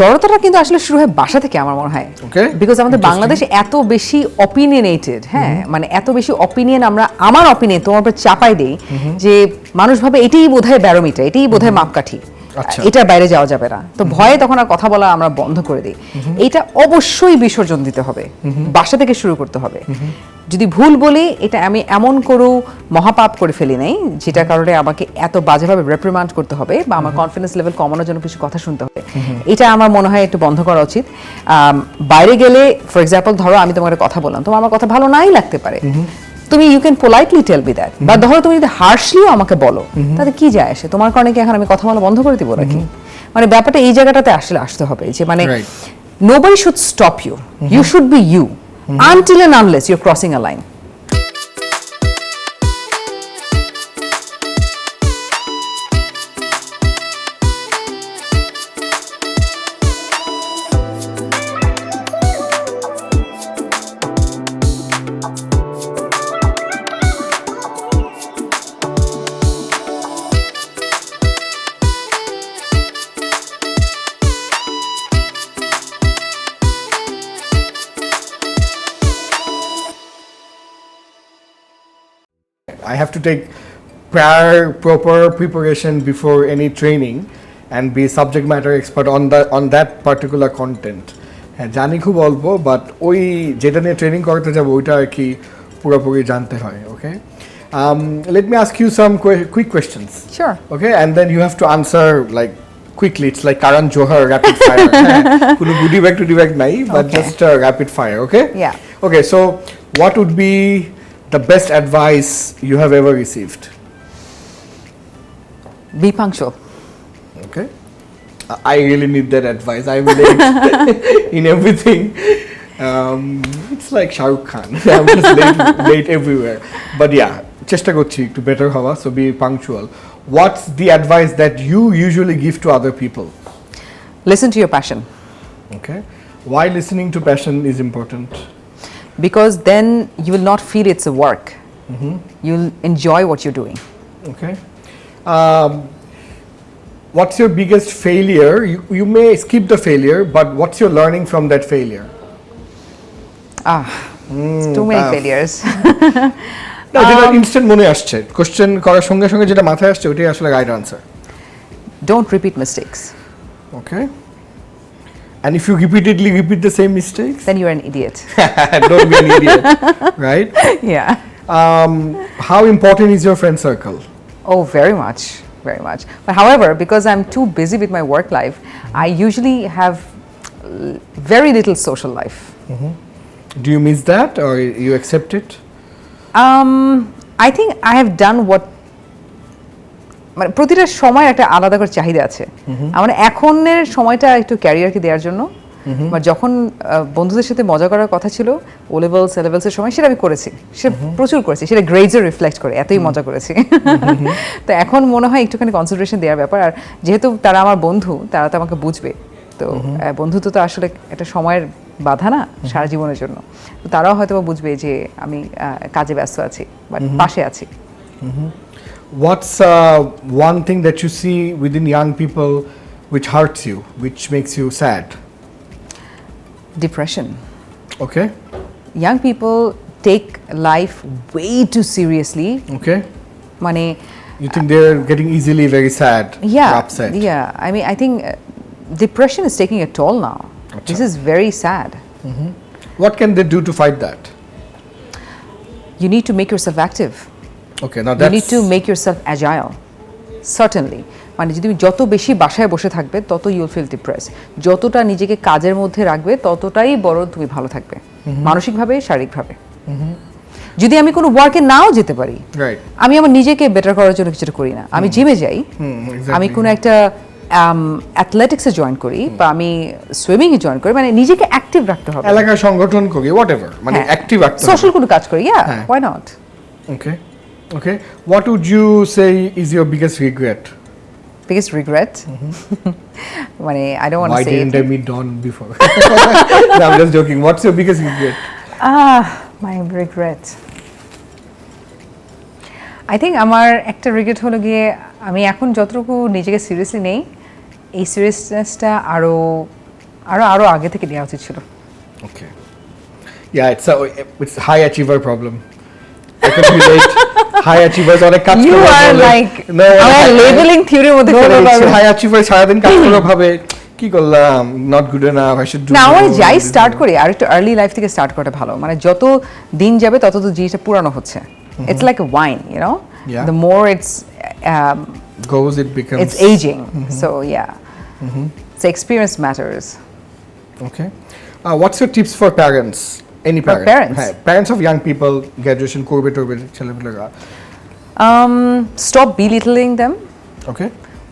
জড়তাটা কিন্তু আসলে শুরু হয় বাসা থেকে আমার মনে হয়, বিকজ আমাদের বাংলাদেশে এত বেশি অপিনিয়নেটেড, হ্যাঁ মানে এত বেশি অপিনিয়ন আমরা আমার অপিনিয়ন তোমার উপর চাপাই দেই যে মানুষ ভাবে এটাই বোধহয় ব্যারোমিটার, এটাই বোধহয় মাপকাঠি, এটার বাইরে যাওয়া যাবে না, তো ভয়ে তখন আর কথা বলা আমরা বন্ধ করে দিই। এটা অবশ্যই বিসর্জন দিতে হবে, বাসা থেকে শুরু করতে হবে। যদি ভুল বলি এটা আমি এমন কোনো মহাপাপ করে ফেলি নাই যেটা কারণে আমাকে এত বাজেভাবে রেপ্রিমান্ড করতে হবে বা আমার কনফিডেন্স লেভেল কমানোর জন্য কিছু কথা শুনতে হবে, এটা আমার মনে হয় একটু বন্ধ করা উচিত। বাইরে গেলে ফর এক্সাম্পল ধরো আমি তোমার কথা বললাম, তোমার আমার কথা ভালো নাই লাগতে পারে, তুমি you can politely tell me that, বা ধরো তুমি যদি হার্শলিও আমাকে বলো, তাতে কি যায় আসে, তোমার কারণে কি এখন আমি কথা বলা বন্ধ করে দিব নাকি? মানে ব্যাপারটা এই জায়গাটাতে আসলে আসতে হবে যে মানে nobody should stop you, you should be you until and unless you're crossing a line. I have to take proper preparation before any training and be subject matter expert on that particular content. হ্যাঁ জানি খুব অল্প, but ওই যেটা নিয়ে training করতে যাবো ওইটা আর কি পুরোপুরি জানতে হয়। ওকে, let me ask you some quick questions. Sure. Okay, and then you have to answer like quickly. It's like Karan Johar rapid fire. কোনো goodie bag নাই, but just rapid fire. Okay. Yeah. Okay, so what would be the best advice you have ever received? Be punctual. Okay. I really need that advice. I'm late in everything. It's like Shah Rukh Khan. I'm just late everywhere. But yeah, chesta korchi to better hawa, so be punctual. What's the advice that you usually give to other people? Listen to your passion. Okay. Why listening to passion is important? Because then you will not feel it's a work. You'll enjoy what you're doing. Okay. What's your biggest failure? You may skip the failure, but what's your learning from that failure? Too many failures. না, যেটা instant মনে আসছে, question করার সঙ্গে সঙ্গে যেটা মাথায় আসছে ওটাই আসলে right answer. Don't repeat mistakes. Okay. And if you repeatedly repeat the same mistakes, then you're an idiot. Don't be an idiot, right? Yeah. How important is your friend circle? Oh, very much. Very much. But however, because I'm too busy with my work life, I usually have very little social life. Do you miss that or you accept it? I think I have done what মানে প্রতিটা সময় একটা আলাদা করে চাহিদা আছে। আমার এখনের সময়টা একটু ক্যারিয়ারকে দেওয়ার জন্য, বা যখন বন্ধুদের সাথে মজা করার কথা ছিল ও লেভেলস এর সময়, সেটা আমি করেছি, সেটা প্রচুর করেছি, সেটা গ্রেডসে রিফ্লেক্ট করে এতই মজা করেছি। তো এখন মনে হয় একটুখানি কনসেন্ট্রেশন দেওয়ার ব্যাপার, আর যেহেতু তারা আমার বন্ধু, তারা তো আমাকে বুঝবে, তো বন্ধুত্ব তো আসলে একটা সময়ের বাধা না সারা জীবনের জন্য, তো তারাও হয়তো বুঝবে যে আমি কাজে ব্যস্ত আছি বাট পাশে আছি। What's one thing that you see within young people which hurts you, which makes you sad? Depression. Okay. Young people take life way too seriously. Okay. Mane, you think they're getting easily very sad or upset? Yeah. I mean, I think depression is taking a toll now. Achha. This is very sad. What can they do to fight that? You need to make yourself active. Okay, now that's... You need to make yourself agile. Certainly. মানে যদি তুমি যত বেশি বাসায় বসে থাকবে তত you will feel depress, যতটা নিজেকে কাজের মধ্যে রাখবে ততটাই বড় তুমি ভালো থাকবে, মানসিকভাবে শারীরিকভাবে। যদি আমি কোনো ওয়ার্কে নাও যেতে পারি, আমি আমার নিজেকে বেটার করার জন্য কিছুটা করি না, আমি জিমে যাই, আমি কোনো একটা অ্যাথলেটিক্সে জয়েন করি, বা আমি সুইমিং এ জয়েন করি, মানে নিজেকে অ্যাক্টিভ রাখতে হবে, এলাকার সংগঠন করি, হোয়াটএভার, মানে অ্যাক্টিভ রাখতে হবে, সোশ্যাল কোনো কাজ করি, yeah why not. Okay, okay. What would you say is your biggest regret? Biggest regret? Mane, I don't want to say. Why didn't I meet Don before? No, I'm just joking. What's your biggest regret? My regret. I think আমার একটা regret হলো গিয়ে আমি এখন যতটুকু নিজেকে seriously নেই, এই সিরিয়াসনেসটা আরো আরো আগে থেকে নেওয়া উচিত ছিল। ওকে, it's high achiever problem. I can relate. High achievers অনেক কাজ করে। You are like labeling theory মধ্যে চলে যাচ্ছে। High achiever সারাদিন কাজ করে ভাবে কি করলাম, not good enough, I should do না, more. আমরা যাই স্টার্ট করি আর একটু আর্লি লাইফ থেকে স্টার্ট করা ভালো, মানে যত দিন যাবে তত তো জিনিসটা পুরানো হচ্ছে। It's like a wine, you know, the more it's goes, it becomes, it's aging. So yeah, so experience matters. Okay, what's your tips for parents? Any parents? Parents of young people, graduation করবে ছেলেমেয়েরা। Stop belittling them. Okay.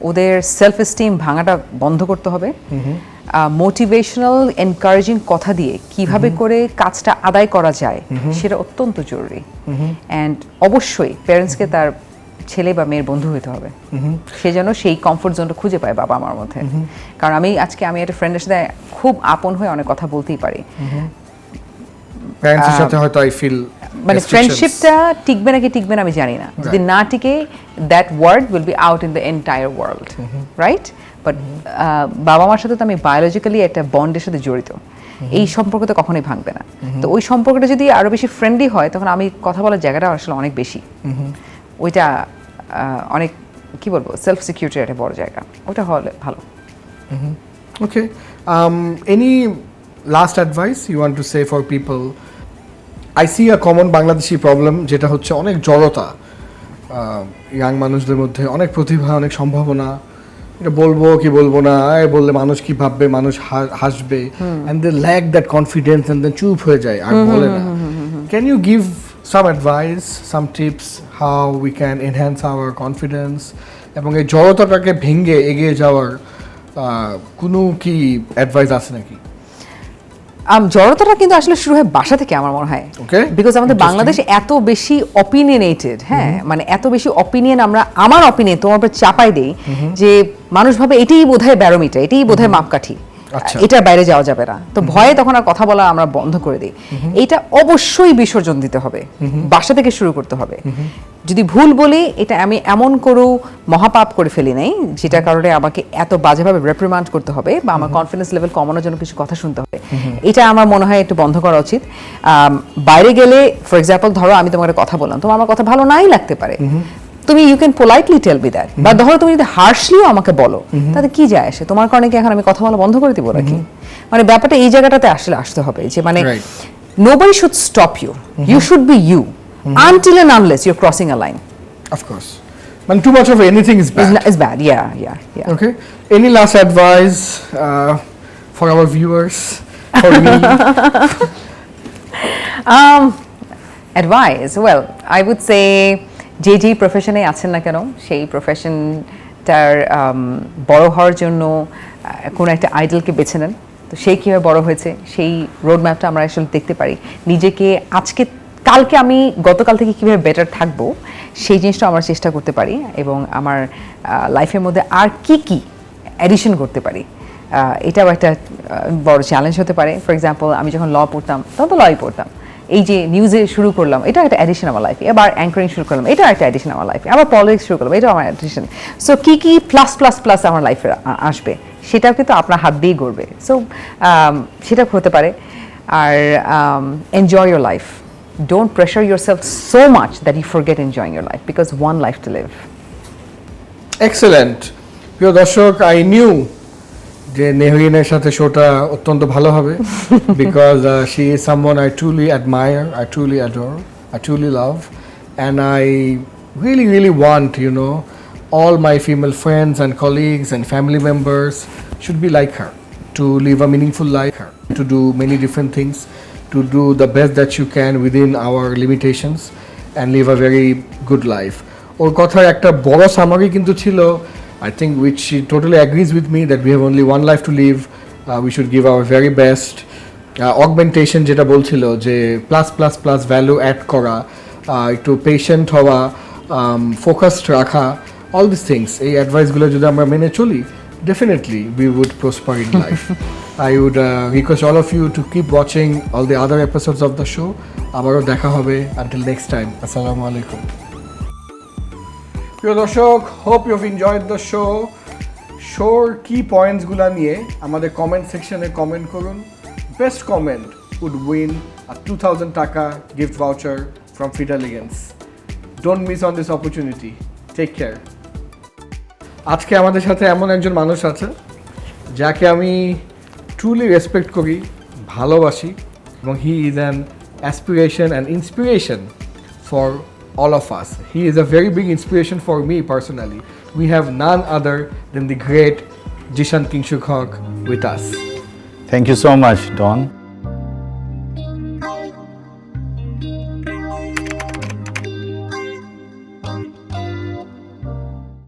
ওদের self esteem ভাঙাটা বন্ধ করতে হবে। Motivational encouraging কথা দিয়ে কিভাবে করে কাজটা আদায় করা যায় সেটা অত্যন্ত জরুরি। অ্যান্ড অবশ্যই প্যারেন্টসকে তার ছেলে বা মেয়ের বন্ধু হতে হবে, সে যেন সেই কমফোর্ট জোনটা খুঁজে পায় বাবা মার মধ্যে। কারণ আমি একটা ফ্রেন্ডের সাথে খুব আপন হয়ে অনেক কথা বলতেই পারি। প্যারেন্টসের সাথে হয়তো আই ফিল মানে ফ্রেন্ডশিপটা টিকবে নাকি টিকবে না আমি জানি না, যদি না টিকে that word will be out in the entire world, right? But বাবা মার সাথে তো আমি বায়োলজিক্যালি একটা বন্ডের সাথে জড়িত, এই সম্পর্ক তো কখনোই ভাঙবে না। তো ওই সম্পর্কটা যদি আরো বেশি ফ্রেন্ডলি হয় তখন আমি কথা বলার জায়গাটা আসলে অনেক বেশি, ওইটা অনেক কি বলবো সেলফ সিকিউরিটির একটা বড় জায়গা, ওটা হলে ভালো। Okay, any last advice you want to say for people? I see a common Bangladeshi problem যেটা হচ্ছে অনেক জড়তা ইয়াং মানুষদের মধ্যে, অনেক প্রতিভা, অনেক সম্ভাবনা, এটা বলবো কি বলবো না, বললে মানুষ কি ভাববে, মানুষ হাসবে, and they lack that confidence and then চুপ হয়ে যায় আর বলে না। Can you give some advice, some tips how we can enhance our confidence এবং এই জড়তাটাকে ভেঙে এগিয়ে যাওয়ার কোনো কি অ্যাডভাইস আছে নাকি? জড়তাটা কিন্তু আসলে শুরু হয় বাসা থেকে আমার মনে হয়, বিকজ আমাদের বাংলাদেশে এত বেশি অপিনিয়নেটেড, হ্যাঁ, মানে এত বেশি অপিনিয়ন আমরা আমার অপিনিয়ন তোমার উপর চাপাই দেই যে মানুষ ভাবে এটাই বোধহয় ব্যারোমিটার, এটাই বোধহয় মাপকাঠি, এটার বাইরে যাওয়া যাবে না। তো ভয়ে তখন আর কথা বলা আমরা বন্ধ করে দিই। এটা অবশ্যই বিসর্জন দিতে হবে, বাসা থেকে শুরু করতে হবে। যদি ভুল বলি এটা আমি এমন করো মহাপাপ করে ফেলি নাই যেটা কারণে আমাকে এত বাজেভাবে রেপ্রিমান্ড করতে হবে বা আমার কনফিডেন্স লেভেল কমানোর জন্য কিছু কথা শুনতে হবে, এটা আমার মনে হয় একটু বন্ধ করা উচিত। বাইরে গেলে ফর এক্সাম্পল ধরো আমি তোমার কথা বললাম, তোমার আমার কথা ভালো নাই লাগতে পারে, তুমি you can politely tell me that, বা ধরো তুমি যদি হার্শলিও আমাকে বলো, তাতে কি যায় আসে, তোমার কারণে কি এখন আমি কথা বলা বন্ধ করে দিব নাকি? মানে ব্যাপারটা এই জায়গাটাতে আসলে আসতে হবে যে মানে nobody should stop you, you should be you until and unless you're crossing a line. Of course, and too much of anything is bad. Is bad, yeah. Okay, any last advice for our viewers, for me? Advice, well, I would say যে প্রফেশনে আছেন না কেন সেই প্রফেশনটার বড় হওয়ার জন্য কোনো একটা আইডলকে বেছে নেন। তো সেই কীভাবে বড় হয়েছে সেই রোড ম্যাপটা আমরা আসলে দেখতে পারি, নিজেকে কালকে আমি গতকাল থেকে কীভাবে বেটার থাকবো সেই জিনিসটা আমরা চেষ্টা করতে পারি, এবং আমার লাইফের মধ্যে আর কি অ্যাডিশন করতে পারি, এটাও একটা বড় চ্যালেঞ্জ হতে পারে। ফর এক্সাম্পল আমি যখন ল পড়তাম তখন তো লই পড়তাম, এই যে নিউজে শুরু করলাম এটা একটা অ্যাডিশন আমার লাইফে, এবার অ্যাঙ্করিং শুরু করলাম এটা একটা অ্যাডিশন আমার লাইফে, আবার পলিটিক্স শুরু করলাম এটাও আমার অ্যাডিশন। সো কি প্লাস প্লাস প্লাস আমার লাইফে আসবে সেটাও কিন্তু আপনার হাত দিয়েই গড়বে। সো সেটা হতে পারে। আর enjoy your life, don't pressure yourself so much that you forget enjoying your life, because one life to live. Excellent. প্রিয় দর্শক, I knew যে নেহরিনের সাথে শোটা অত্যন্ত ভালো হবে, because she is someone I truly admire, I truly adore, I truly love, and I really want, all my female friends and colleagues and family members should be like her, to live a meaningful life, to do many different things, to do the best that you can within our limitations and live a very good life. ওর কথার একটা বড় summary কিন্তু ছিল, I think, which she totally agrees with me, that we have only one life to live, we should give our very best. Augmentation যেটা বলছিল যে plus value add করা, একটু পেশেন্ট হওয়া, ফোকাসড রাখা, all these things, এই অ্যাডভাইসগুলো যদি আমরা মেনে চলি, definitely we would prosper in life. I would request all of you to keep watching all the other episodes of the show. আবারও দেখা হবে, until next time. Assalamu alaikum. প্রিয় দর্শক, hope you've enjoyed the show. শোর কি পয়েন্টসগুলো নিয়ে আমাদের comment সেকশনে কমেন্ট করুন। Best comment would win a 2000 টাকা gift voucher from Fit Elegance. Don't miss on this opportunity. Take care. আজকে আমাদের সাথে এমন একজন মানুষ আছে যাকে আমি ট্রুলি রেসপেক্ট করি, ভালোবাসি, এবং he is an aspiration and inspiration for all of us. He is a very big inspiration for me personally. We have none other than the great Jishan Kingshukhok with us. Thank you so much, Don.